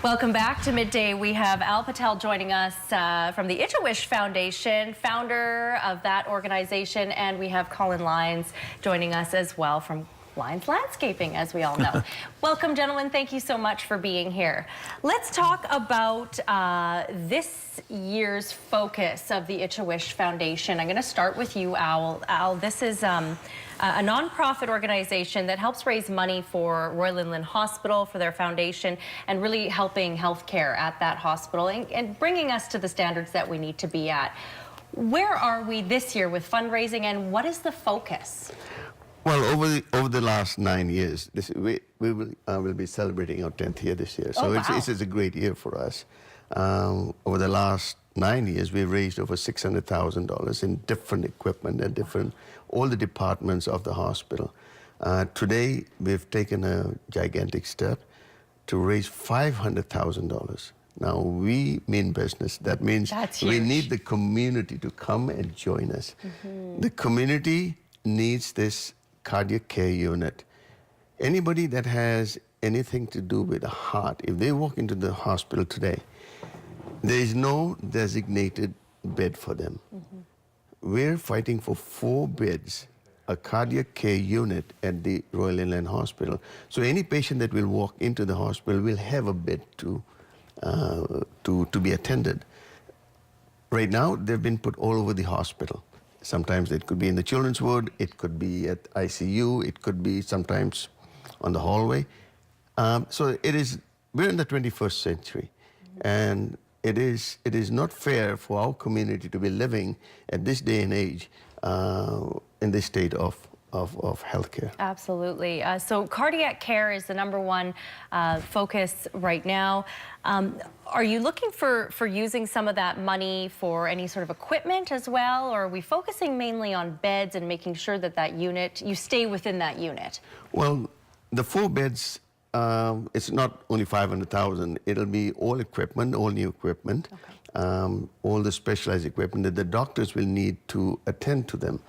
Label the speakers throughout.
Speaker 1: Welcome back to Midday. We have Al Patel joining us from the Iccha Foundation, founder of that organization, and we have Colin Lyons joining us as well from Lyons Landscaping, as we all know. Welcome, gentlemen. Thank you so much for being here. Let's talk about this year's focus of the Iccha Foundation. I'm going to start with you, Al. Al, this is a nonprofit organization that helps raise money for Royal Inland Hospital, for their foundation, and really helping healthcare at that hospital and bringing us to the standards that we need to be at. Where are we this year with fundraising, and what is the focus?
Speaker 2: Well, over the last 9 years, we will be celebrating our 10th year this year. So it's a great year for us. Over the last 9 years, we've raised over $600,000 in different equipment and all the departments of the hospital. Today, we've taken a gigantic step to raise $500,000. Now, we mean business. That means we need the community to come and join us. Mm-hmm. The community needs this cardiac care unit. Anybody that has anything to do with the heart, if they walk into the hospital today, there is no designated bed for them. Mm-hmm. We're fighting for 4 beds, a cardiac care unit at the Royal Inland Hospital. So any patient that will walk into the hospital will have a bed to be attended. Right now, they've been put all over the hospital. Sometimes it could be in the children's ward, it could be at ICU, it could be sometimes on the hallway. So we're in the 21st century, and it is not fair for our community to be living at this day and age in this state of healthcare.
Speaker 1: Absolutely. So cardiac care is the #1 focus right now. Are you looking for using some of that money for any sort of equipment as well, or are we focusing mainly on beds and making sure that you stay within that unit?
Speaker 2: Well, the 4 beds, it's not only $500,000. It'll be all equipment, all new equipment, all the specialized equipment that the doctors will need to attend to them.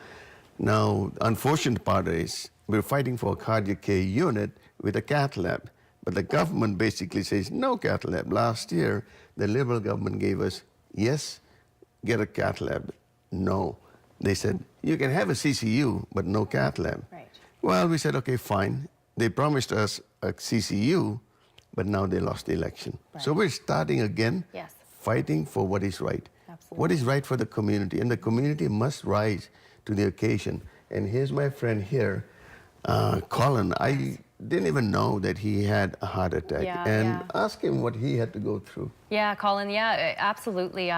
Speaker 2: Now, the unfortunate part is we're fighting for a cardiac care unit with a cath lab, but the government basically says no cath lab. Last year, the Liberal government gave us, yes, get a cath lab. No. They said, you can have a CCU, but no cath lab. Right. Well, we said, okay, fine. They promised us a CCU, but now they lost the election. Right. So we're starting again, fighting for what is right. Absolutely. What is right for the community, and the community must rise to the occasion. And here's my friend here, Colin. I didn't even know that he had a heart attack, ask him what he had to go through. Yeah,
Speaker 1: Colin, absolutely.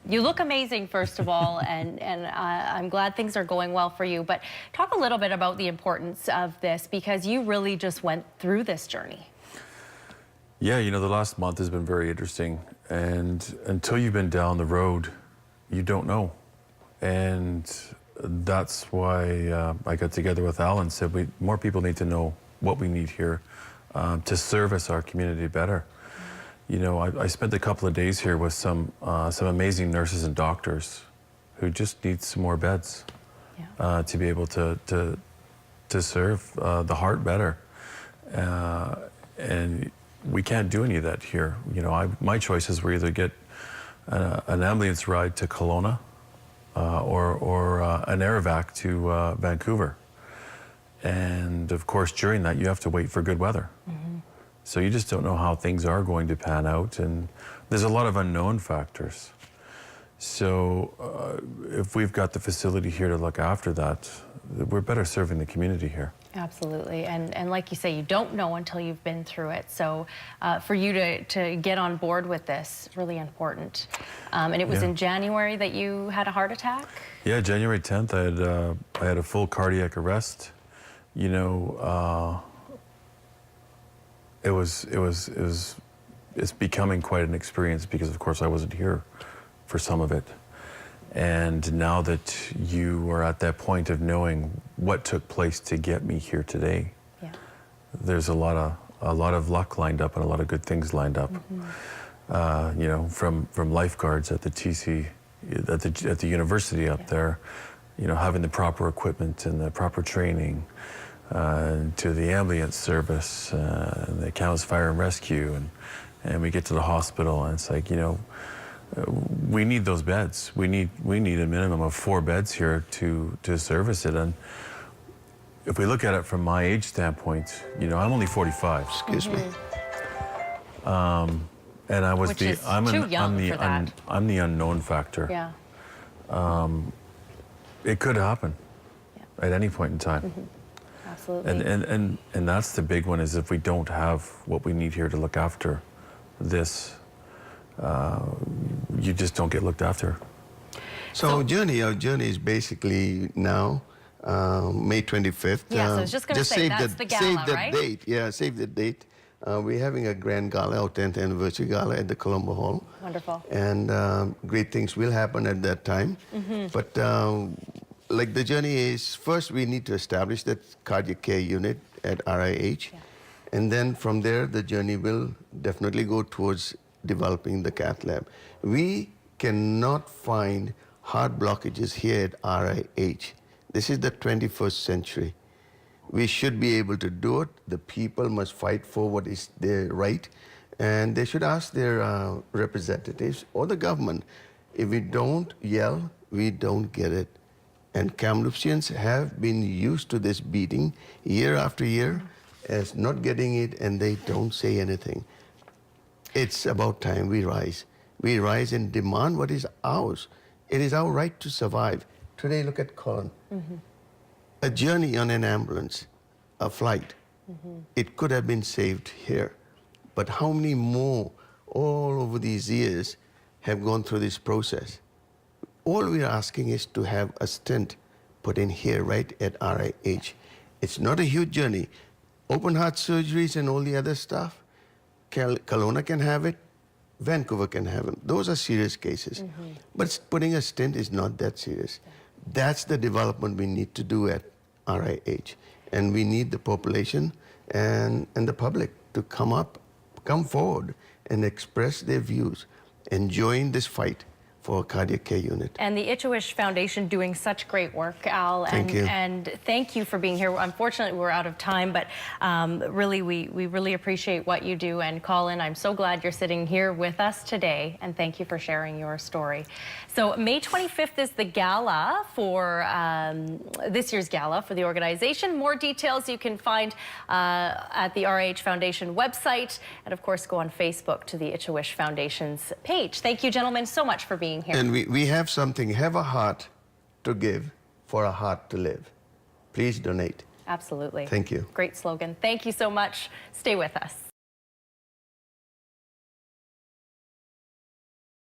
Speaker 1: You look amazing, first of all, and I'm glad things are going well for you. But talk a little bit about the importance of this, because you really just went through this journey.
Speaker 3: Yeah, you know, the last month has been very interesting, and until you've been down the road, you don't know. And that's why I got together with Al and said more people need to know what we need here to service our community better. You know, I spent a couple of days here with some amazing nurses and doctors who just need some more beds to be able to serve the heart better. And we can't do any of that here. You know, my choices were either get an ambulance ride to Kelowna, or an air vac to Vancouver. And of course, during that, you have to wait for good weather. Mm-hmm. So you just don't know how things are going to pan out, and there's a lot of unknown factors. So if we've got the facility here to look after that, we're better serving the community here.
Speaker 1: Absolutely, and like you say, you don't know until you've been through it. So for you to get on board with this, really important. And it was in January that you had a heart attack?
Speaker 3: Yeah, January 10th, I had a full cardiac arrest. You know, it's becoming quite an experience because, of course, I wasn't here for some of it. And now that you are at that point of knowing what took place to get me here today, there's a lot of luck lined up and a lot of good things lined up. Mm-hmm. You know, from lifeguards at the TC, at the university up there, you know, having the proper equipment and the proper training, to the ambulance service, and the Cows Fire and Rescue, and we get to the hospital, and it's like, you know, we need those beds. We need a minimum of 4 beds here to service it. And if we look at it from my age standpoint, you know, I'm only 45.
Speaker 2: Excuse me.
Speaker 3: And I was
Speaker 1: Which is too young for that.
Speaker 3: I'm the unknown factor.
Speaker 1: Yeah.
Speaker 3: It could happen at any point in time.
Speaker 1: Absolutely.
Speaker 3: And that's the big one, is if we don't have what we need here to look after this, you just don't get looked after.
Speaker 2: So our journey is basically now, May 25th.
Speaker 1: Yeah, so I was just going to say, that's the gala,
Speaker 2: save the
Speaker 1: right?
Speaker 2: date. Yeah, save the date. We're having a grand gala, our 10th anniversary gala at the Colombo Hall.
Speaker 1: Wonderful.
Speaker 2: And great things will happen at that time. But like the journey is, first we need to establish that cardiac care unit at RIH.
Speaker 1: Yeah.
Speaker 2: And then from there, the journey will definitely go towards developing the cath lab. We cannot find heart blockages here at RIH. This is the 21st century. We should be able to do it. The people must fight for what is their right, and they should ask their representatives or the government. If we don't yell, we don't get it. And Kamloopians have been used to this beating year after year as not getting it, and they don't say anything. It's about time we rise. We rise and demand what is ours. It is our right to survive. Today, look at Colin. A journey on an ambulance, a flight, it could have been saved here. But how many more all over these years have gone through this process? All we're asking is to have a stent put in here, right at RIH. It's not a huge journey. Open heart surgeries and all the other stuff, Kelowna can have it, Vancouver can have it. Those are serious cases. But putting a stent is not that serious. That's the development we need to do at RIH. And we need the population and the public to come forward and express their views and join this fight for a cardiac care unit.
Speaker 1: And the Iccha Foundation doing such great work, Al.
Speaker 2: Thank you.
Speaker 1: And thank you for being here. Unfortunately, we're out of time, but really, we really appreciate what you do. And Colin, I'm so glad you're sitting here with us today, and thank you for sharing your story. So May 25th is the gala for this year's gala for the organization. More details you can find at the RIH Foundation website, and of course, go on Facebook to the Iccha Foundation's page. Thank you, gentlemen, so much for being here.
Speaker 2: And we have something, have a heart to give for a heart to live. Please donate.
Speaker 1: Absolutely.
Speaker 2: Thank you.
Speaker 1: Great slogan. Thank you so much. Stay with us.